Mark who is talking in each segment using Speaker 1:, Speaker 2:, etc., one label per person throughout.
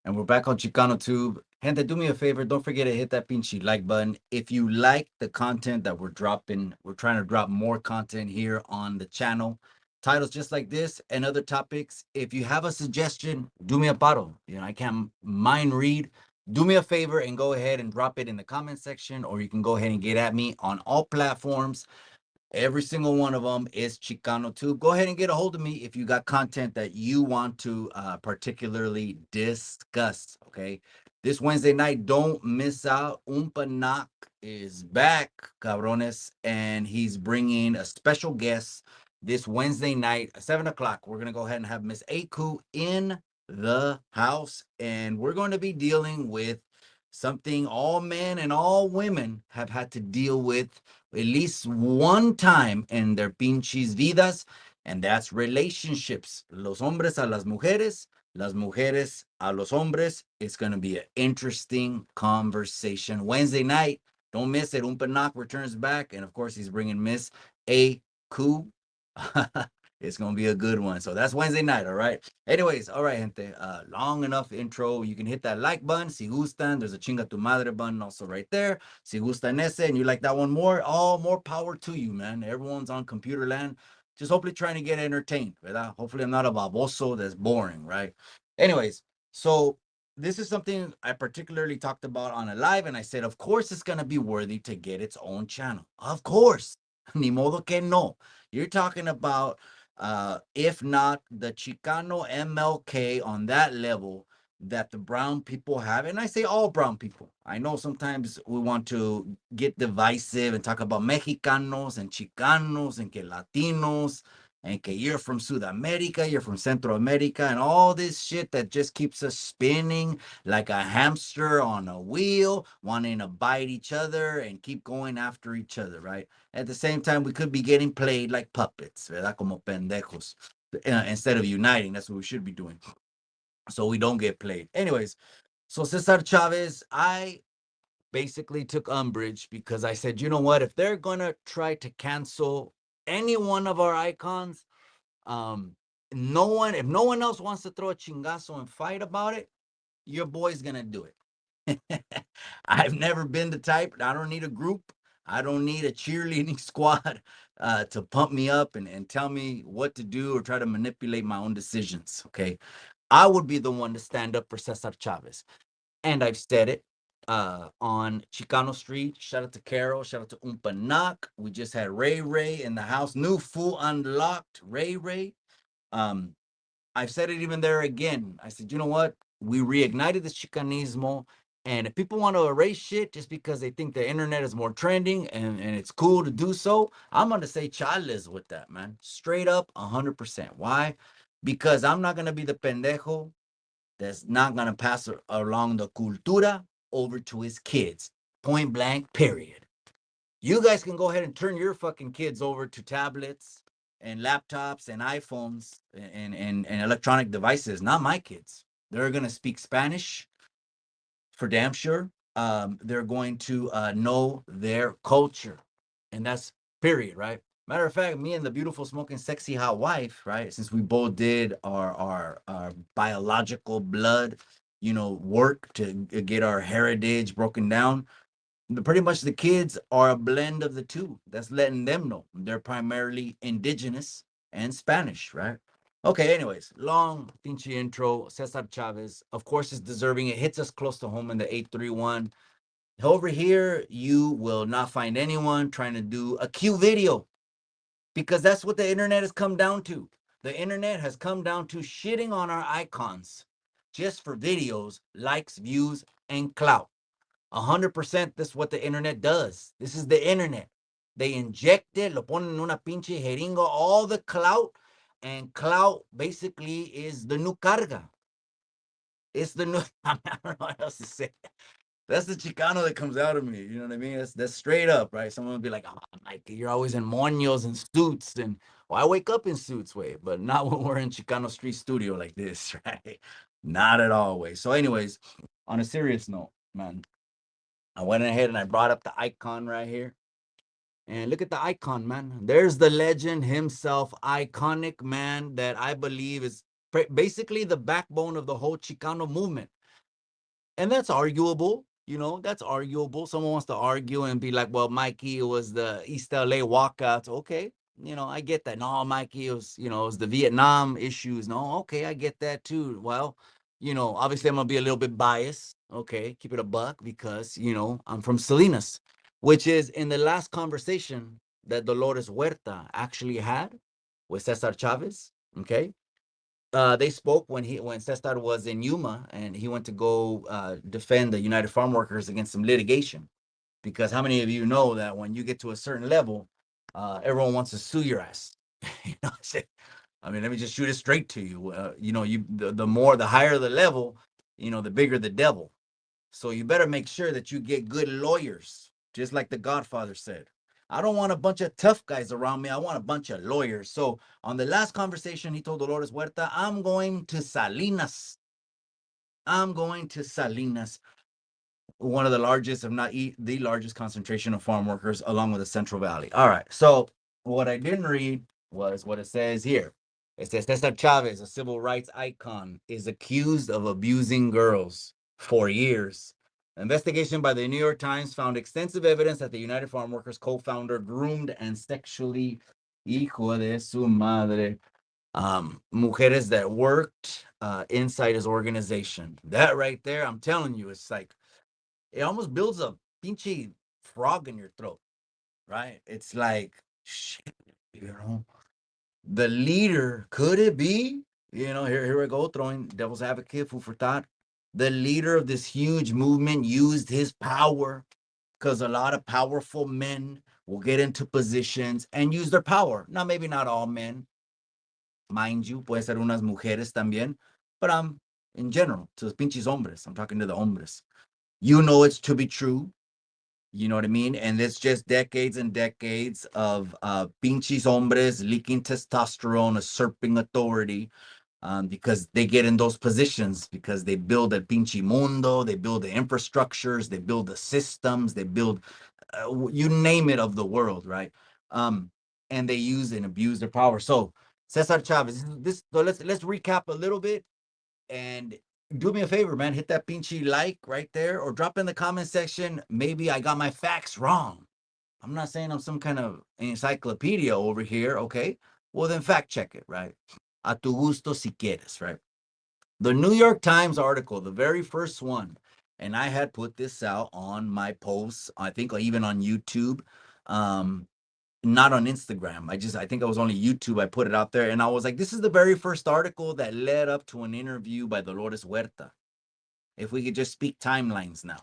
Speaker 1: And we're back on Chicano Tube. Gente, do me a favor. Don't forget to hit that pinche like button. If you like the content that we're dropping, we're trying to drop more content here on the channel. Titles just like this and other topics. If you have a suggestion, do me a paro. I can't mind read. Do me a favor and go ahead and drop it in the comment section, or you can go ahead and get at me on all platforms. Every single one of them is Chicano too. Go ahead and get a hold of me if you got content that you want to particularly discuss. Okay. This Wednesday night, don't miss out. Nak is back, cabrones, and he's bringing a special guest this Wednesday night, 7 o'clock. We're going to go ahead and have Miss Aku in the house, and we're going to be dealing with something all men and all women have had to deal with at least one time in their pinches vidas, and that's relationships. Los hombres a las mujeres a los hombres. It's going to be an interesting conversation. Wednesday night, don't miss it. Umpanok returns back, and of course, he's bringing Miss A. Ku. It's going to be a good one. So that's Wednesday night, all right? Anyways, all right, gente. Long enough intro. You can hit that like button. Si gustan, there's a chinga tu madre button also right there. Si gustan ese, and you like that one more, all more power to you, man. Everyone's on computer land. Just hopefully trying to get entertained, ¿verdad? Hopefully I'm not a baboso that's boring, right? Anyways, so this is something I particularly talked about on a live, and I said, of course, it's going to be worthy to get its own channel. Of course. Ni modo que no. You're talking about if not the Chicano MLK on that level that the brown people have. And I say all brown people. I know sometimes we want to get divisive and talk about Mexicanos and Chicanos and que Latinos and que you're from South America, you're from Central America, and all this shit that just keeps us spinning like a hamster on a wheel, wanting to bite each other and keep going after each other, right? At the same time, we could be getting played like puppets, ¿verdad? Como pendejos. Instead of uniting, that's what we should be doing. So we don't get played. Anyways, so Cesar Chavez, I basically took umbrage because I said, you know what? If they're going to try to cancel any one of our icons, if no one else wants to throw a chingazo and fight about it, your boy's going to do it. I've never been the type. I don't need a group. I don't need a cheerleading squad to pump me up and tell me what to do or try to manipulate my own decisions. Okay. I would be the one to stand up for Cesar Chavez. And I've said it on Chicano Street. Shout out to Carol. Shout out to Umpanak. We just had Ray Ray in the house. New Fool Unlocked. Ray Ray. Um, I've said it even there again. I said, you know what? We reignited the Chicanismo. And if people want to erase shit just because they think the internet is more trending and it's cool to do so, I'm going to say chales with that, man. Straight up, 100%. Why? Because I'm not going to be the pendejo that's not going to pass along the cultura over to his kids. Point blank, period. You guys can go ahead and turn your fucking kids over to tablets and laptops and iPhones and electronic devices, not my kids. They're going to speak Spanish for damn sure. They're going to know their culture. And that's period, right? Matter of fact, me and the beautiful, smoking, sexy, hot wife, right? Since we both did our biological blood, work to get our heritage broken down. Pretty much the kids are a blend of the two. That's letting them know they're primarily indigenous and Spanish, right? Okay, anyways, long pinche intro. Cesar Chavez, of course, is deserving. It hits us close to home in the 831. Over here, you will not find anyone trying to do a Q video because that's what the internet has come down to. The internet has come down to shitting on our icons just for videos, likes, views, and clout. 100%, this is what the internet does. This is the internet. They inject it, lo ponen en una pinche jeringa, all the clout, and clout basically is the new carga. It's the new, I don't know what else to say. That's the Chicano that comes out of me. You know what I mean? That's straight up, right? Someone would be like, oh, Mike, you're always in moños and suits. And well, I wake up in suits, way, but not when we're in Chicano Street Studio like this, right? Not at all, way. So, anyways, on a serious note, man, I went ahead and I brought up the icon right here. And look at the icon, man. There's the legend himself, iconic man that I believe is basically the backbone of the whole Chicano movement. and that's arguable. You know, that's arguable. Someone wants to argue and be like, "Well, Mikey, it was the East LA walkouts." Okay, you know, I get that. No, Mikey, it was, you know, it was the Vietnam issues. No, okay, I get that too. Well, you know, obviously I'm gonna be a little bit biased. Okay, keep it a buck because you know I'm from Salinas, which is in the last conversation that Dolores Huerta actually had with Cesar Chavez. Okay, they spoke when Cesar was in Yuma and he went to go defend the United Farm Workers against some litigation. Because how many of you know that when you get to a certain level, everyone wants to sue your ass? you know, I mean, let me just shoot it straight to you. You know, the higher the level, you know, the bigger the devil. So you better make sure that you get good lawyers, just like the Godfather said. I don't want a bunch of tough guys around me. I want a bunch of lawyers. So on the last conversation, he told Dolores Huerta, I'm going to Salinas. I'm going to Salinas, one of the largest, if not the largest concentration of farm workers along with the Central Valley. All right. So what I didn't read was what it says here. It says Cesar Chavez, a civil rights icon, is accused of abusing girls for years. Investigation by the New York Times found extensive evidence that the United Farm Workers co-founder groomed and sexually, hijo de su madre, mujeres that worked inside his organization. That right there, I'm telling you, it's like it almost builds a pinchy frog in your throat, right? It's like shit, you know. The leader, could it be? You know, here we go, throwing devil's advocate, food for thought. The leader of this huge movement used his power because a lot of powerful men will get into positions and use their power. Now, maybe not all men, mind you, puede ser unas mujeres también, but I'm in general to los pinches hombres. I'm talking to the hombres. You know it's to be true. You know what I mean? And it's just decades and decades of pinches hombres leaking testosterone, usurping authority, because they get in those positions because they build a pinche mundo, they build the infrastructures, they build the systems, they build, you name it, of the world, right? Um, and they use and abuse their power. So Cesar Chavez, so let's recap a little bit and do me a favor, man. Hit that pinchy like right there or drop in the comment section. Maybe I got my facts wrong. I'm not saying I'm some kind of encyclopedia over here, okay? Well, then fact check it, right? A tu gusto si quieres, right? The New York Times article, the very first one, and I had put this out on my posts, I think even on YouTube. Um, not on Instagram. I think it was only YouTube. I put it out there and I was like, this is the very first article that led up to an interview by Dolores Huerta. If we could just speak timelines now.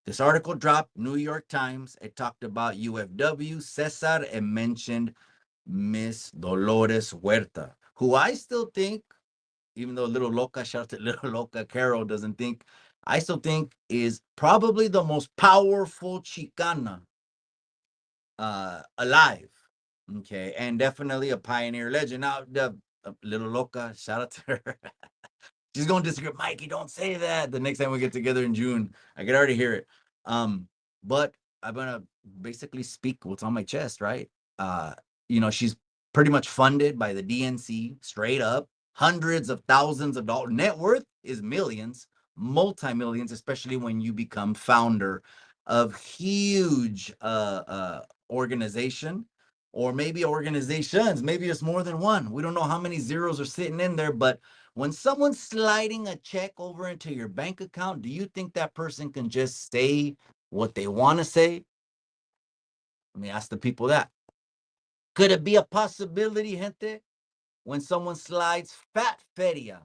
Speaker 1: This article dropped, New York Times. It talked about UFW, Cesar, and mentioned Miss Dolores Huerta, who I still think, even though Little Loca, shout out to Little Loca, Carol doesn't think, I still think is probably the most powerful Chicana alive. Okay, and definitely a pioneer legend. Now, the Little Loca, shout out to her. She's going to disagree. Mikey, don't say that. The next time we get together in June, I can already hear it. But I'm gonna basically speak what's on my chest, right? Uh, you know, she's pretty much funded by the DNC, straight up, hundreds of thousands of dollars. Net worth is millions, multi-millions, especially when you become founder of huge organization, or maybe organizations. Maybe it's more than one. We don't know how many zeros are sitting in there, but when someone's sliding a check over into your bank account, do you think that person can just say what they want to say? Let me ask the people that. Could it be a possibility, gente, when someone slides fat feria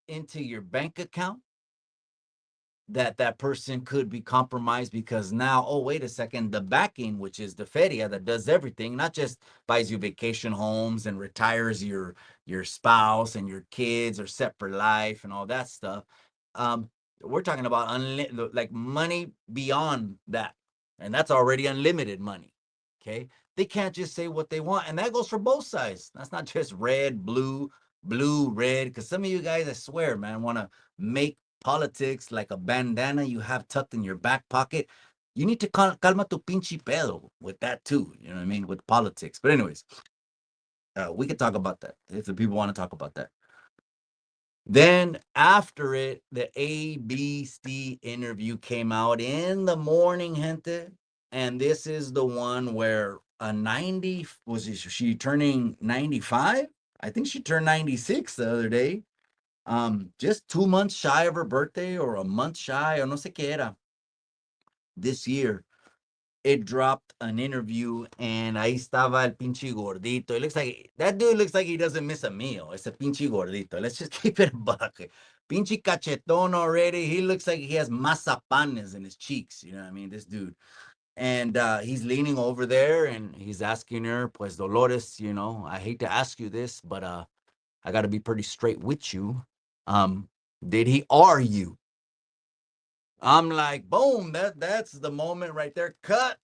Speaker 1: into your bank account, that that person could be compromised because now, oh, wait a second, the backing, which is the feria that does everything, not just buys you vacation homes and retires your spouse and your kids or set for life and all that stuff. um we're talking about like money beyond that, and that's already unlimited money. Okay, they can't just say what they want, and that goes for both sides. That's not just red, blue, blue, red, because some of you guys, I swear, man, want to make politics like a bandana you have tucked in your back pocket. You need to calma tu pinche pelo with that too. You know what I mean? With politics. But anyways, we could talk about that if the people want to talk about that. Then after it, the ABC interview came out in the morning, gente. And this is the one where a 90, was she turning 95? I think she turned 96 the other day. Just 2 months shy of her birthday, or a month shy, or no sé qué era, this year. It dropped an interview, and ahí estaba el pinche gordito. It looks like that dude looks like he doesn't miss a meal. It's a pinche gordito. Let's just keep it a buck. Pinche cachetón already. He looks like he has mazapanes in his cheeks. You know what I mean? This dude. And he's leaning over there and he's asking her, pues Dolores, I hate to ask you this, but I got to be pretty straight with you. Um, did he R you? I'm like, boom, that's the moment right there. Cut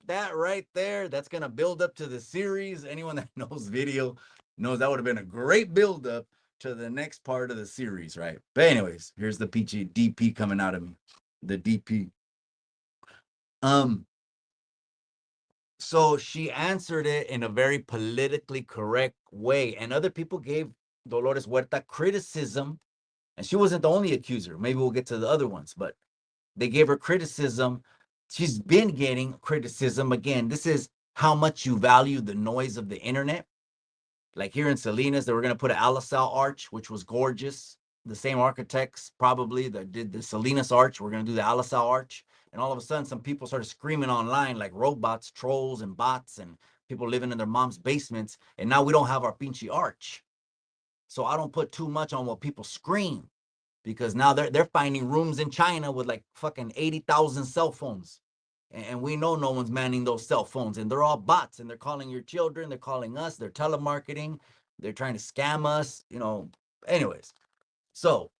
Speaker 1: that right there. That's gonna build up to the series. Anyone that knows video knows that would have been a great build up to the next part of the series, right? But anyways, here's the peachy DP coming out of me. The DP. Um, so she answered it in a very politically correct way, and other people gave Dolores Huerta criticism, and she wasn't the only accuser. Maybe we'll get to the other ones, but they gave her criticism. She's been getting criticism. Again, this is how much you value the noise of the internet. Like here in Salinas, they were going to put an Alisal arch, which was gorgeous. The same architects probably that did the Salinas arch were going to do the Alisal arch. And all of a sudden, some people started screaming online like robots, trolls, and bots, and people living in their mom's basements. And now we don't have our pinchy arch. So I don't put too much on what people scream, because now they're finding rooms in China with like fucking 80,000 cell phones. And we know no one's manning those cell phones, and they're all bots, and they're calling your children, they're calling us, they're telemarketing, they're trying to scam us. Anyways, so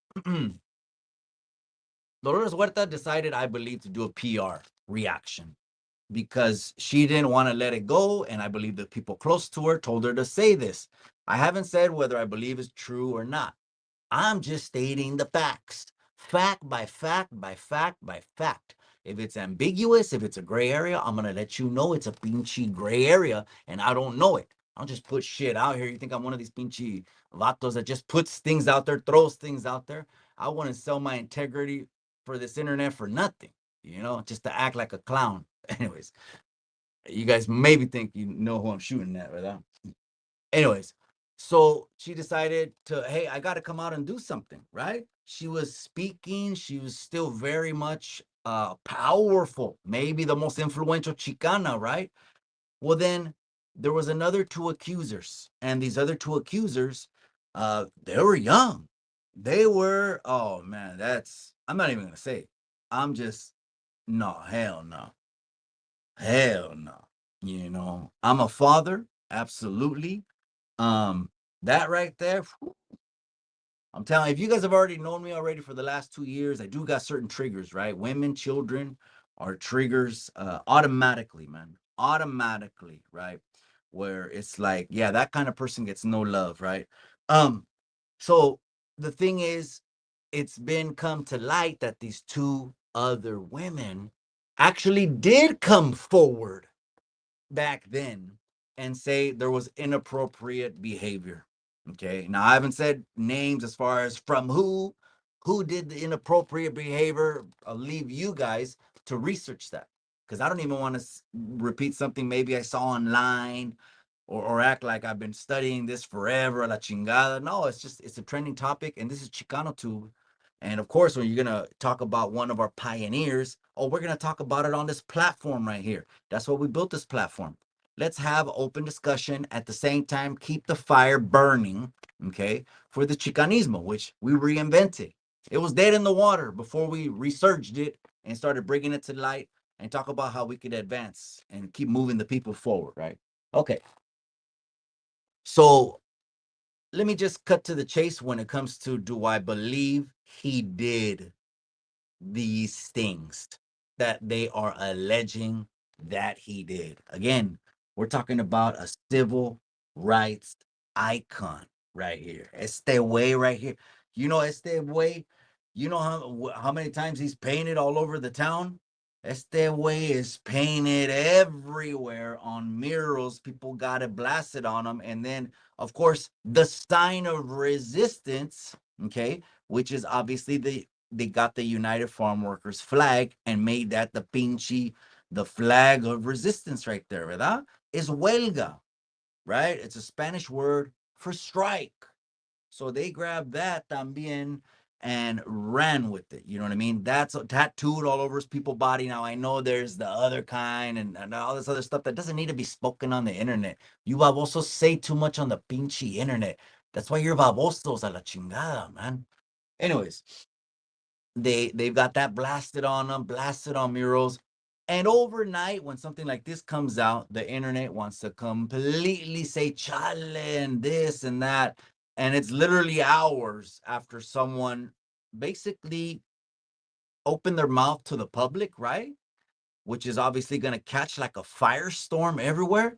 Speaker 1: Dolores Huerta decided, I believe, to do a PR reaction because she didn't want to let it go. And I believe the people close to her told her to say this. I haven't said whether I believe it's true or not. I'm just stating the facts, fact by fact by fact by fact. If it's ambiguous, if it's a gray area, I'm going to let you know it's a pinchy gray area and I don't know it. I'll just put shit out here. You think I'm one of these pinchy vatos that just puts things out there, throws things out there? I wouldn't sell my integrity for this internet for nothing, just to act like a clown. Anyways, you guys maybe think you know who I'm shooting at, right? Anyways, so she decided to, hey, I got to come out and do something, right? She was speaking. She was still very much powerful, maybe the most influential Chicana, right? Well, then there was another two accusers, and these other two accusers, they were young. They were, oh man, I'm not even gonna say. I'm just, no, hell no, hell no. I'm a father, absolutely. Um, that right there, I'm telling you, if you guys have already known me already for the last 2 years, I do got certain triggers, right? Women, children are triggers automatically, man. Automatically, right? Where it's like, yeah, that kind of person gets no love, right? Um, so the thing is, it's been come to light that these two other women actually did come forward back then and say there was inappropriate behavior. Okay. Now I haven't said names as far as from who did the inappropriate behavior. I'll leave you guys to research that because I don't even want to repeat something maybe I saw online or act like I've been studying this forever, la chingada. No, it's a trending topic, and this is Chicano Tube. And of course, when you're gonna talk about one of our pioneers, oh, we're gonna talk about it on this platform right here. That's what we built this platform. Let's have open discussion at the same time, keep the fire burning, okay, for the Chicanismo, which we reinvented. It was dead in the water before we resurged it and started bringing it to light and talk about how we could advance and keep moving the people forward, right? Okay. So let me just cut to the chase when it comes to, do I believe he did these things that they are alleging that he did? Again, we're talking about a civil rights icon right here. Este way right here. Este way, how many times he's painted all over the town? Este way is painted everywhere on murals. People got it blasted on them. And then Of course, the sign of resistance, okay, which is obviously they got the United Farm Workers flag and made that the flag of resistance right there, ¿verdad? Is huelga, right? It's a Spanish word for strike. So they grabbed that también and ran with it. You know what I mean? That's tattooed all over people's body. Now I know there's the other kind and all this other stuff that doesn't need to be spoken on the internet. You babosos say too much on the pinchy internet. That's why you're babosos a la chingada, man. Anyways, they've got that blasted on them, blasted on murals. And overnight, when something like this comes out, the internet wants to completely say chale and this and that. And it's literally hours after someone basically opened their mouth to the public, right? Which is obviously going to catch like a firestorm everywhere.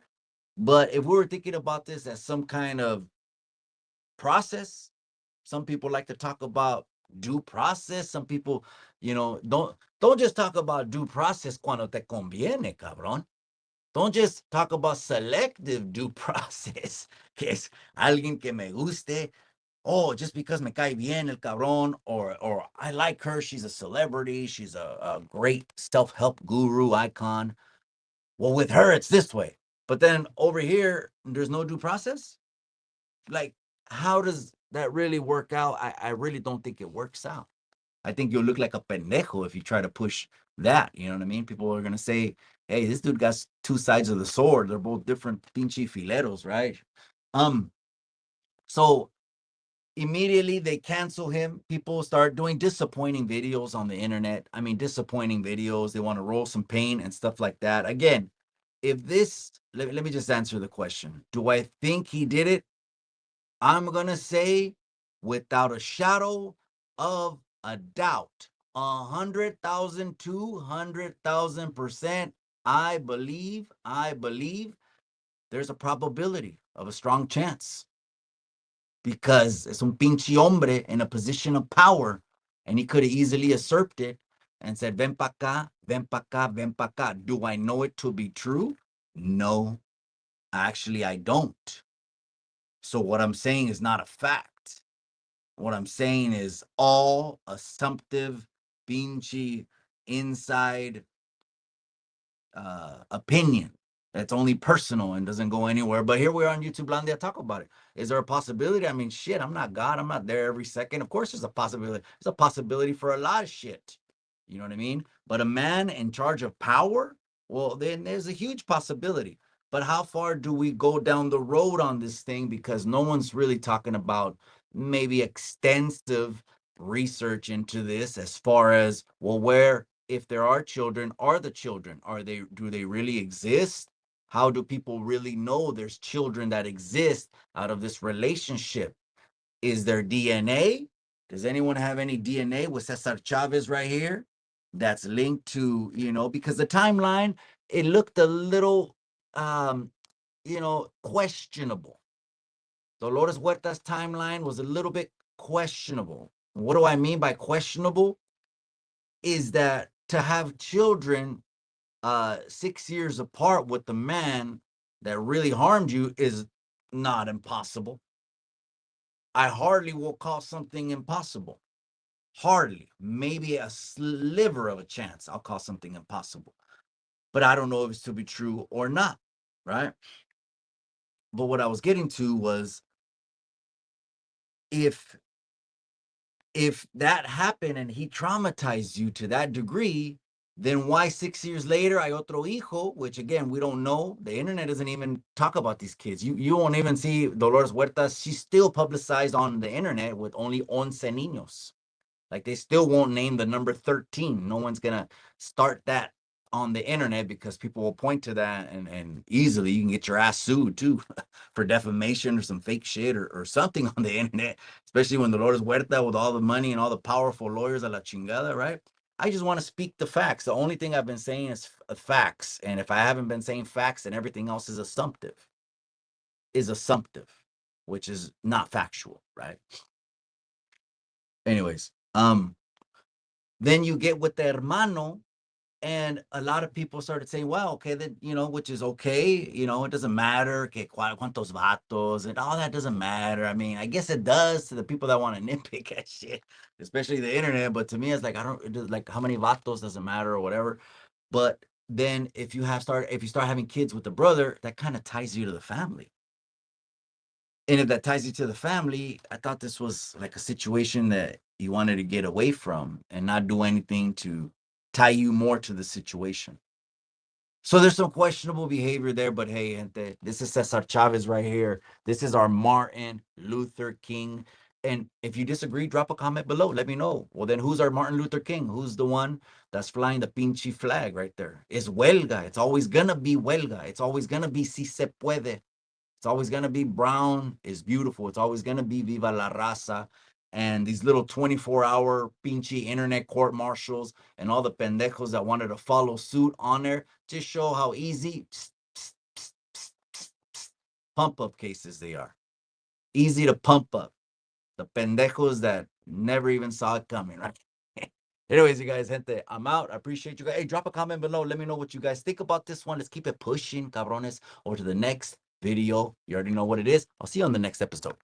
Speaker 1: But if we were thinking about this as some kind of process, some people like to talk about due process. Some people, don't just talk about due process cuando te conviene, cabrón. Don't just talk about selective due process, que es alguien que me guste. Oh, just because me cae bien el cabrón, or I like her, she's a celebrity, she's a great self-help guru icon. Well, with her, it's this way. But then over here, there's no due process. Like, how does that really work out? I really don't think it works out. I think you'll look like a pendejo if you try to push that. You know what I mean? People are gonna say, "Hey, this dude got two sides of the sword. They're both different pinche fileros, right?" Um. So immediately they cancel him. People start doing disappointing videos on the internet. I mean, disappointing videos. They want to roll some paint and stuff like that. Again, if this, let me just answer the question. Do I think he did it? I'm going to say without a shadow of a doubt, 100,000, 200,000%, I believe there's a probability of a strong chance because it's un pinche hombre in a position of power and he could have easily usurped it and said, ven pa acá, ven pa acá, ven pa acá. Do I know it to be true? No, actually, I don't. So what I'm saying is not a fact. What I'm saying is all assumptive, pinchi, inside opinion. That's only personal and doesn't go anywhere. But here we are on YouTube Landia talk about it. Is there a possibility? I mean, shit, I'm not God. I'm not there every second. Of course, there's a possibility. There's a possibility for a lot of shit. You know what I mean? But a man in charge of power, well, then there's a huge possibility. But how far do we go down the road on this thing? Because no one's really talking about maybe extensive research into this as far as, well, where, if there are children, are the children, do they really exist? How do people really know there's children that exist out of this relationship? Is there DNA? Does anyone have any DNA with Cesar Chavez right here that's linked to, because the timeline, it looked a little questionable. Dolores Huerta's timeline was a little bit questionable. What do I mean by questionable? Is that to have children 6 years apart with the man that really harmed you is not impossible. I hardly will call something impossible. Hardly. Maybe a sliver of a chance I'll call something impossible. But I don't know if it's to be true or not, right? But what I was getting to was if that happened and he traumatized you to that degree, then why 6 years later, hay otro hijo, which again, we don't know. The internet doesn't even talk about these kids. You won't even see Dolores Huerta. She's still publicized on the internet with only 11 niños. Like they still won't name the number 13. No one's going to start that on the internet because people will point to that and easily you can get your ass sued too for defamation or some fake shit or something on the internet, especially when Dolores Huerta with all the money and all the powerful lawyers a la chingada, right? I just want to speak the facts. The only thing I've been saying is facts. And if I haven't been saying facts, then everything else is assumptive, which is not factual, right? Anyways, then you get with the hermano And a lot of people started saying, well, okay, then, which is okay. It doesn't matter. Que cuántos vatos and all that doesn't matter. I mean, I guess it does to the people that want to nitpick at shit, especially the internet. But to me, it's like, I don't, like, how many vatos doesn't matter or whatever. But then if you start having kids with the brother, that kind of ties you to the family. And if that ties you to the family, I thought this was like a situation that you wanted to get away from and not do anything to tie you more to the situation. So there's some questionable behavior there, but hey, gente, this is Cesar Chavez right here. This is our Martin Luther King. And if you disagree, drop a comment below. Let me know. Well, then who's our Martin Luther King? Who's the one that's flying the pinche flag right there? It's huelga. It's always gonna be huelga. It's always gonna be si se puede. It's always gonna be brown is beautiful. It's always gonna be viva la raza. And these little 24-hour pinche internet court martials and all the pendejos that wanted to follow suit on there just show how easy pump up cases they are. Easy to pump up. The pendejos that never even saw it coming, right? Anyways, you guys, gente, I'm out. I appreciate you guys. Hey, drop a comment below. Let me know what you guys think about this one. Let's keep it pushing, cabrones, over to the next video. You already know what it is. I'll see you on the next episode.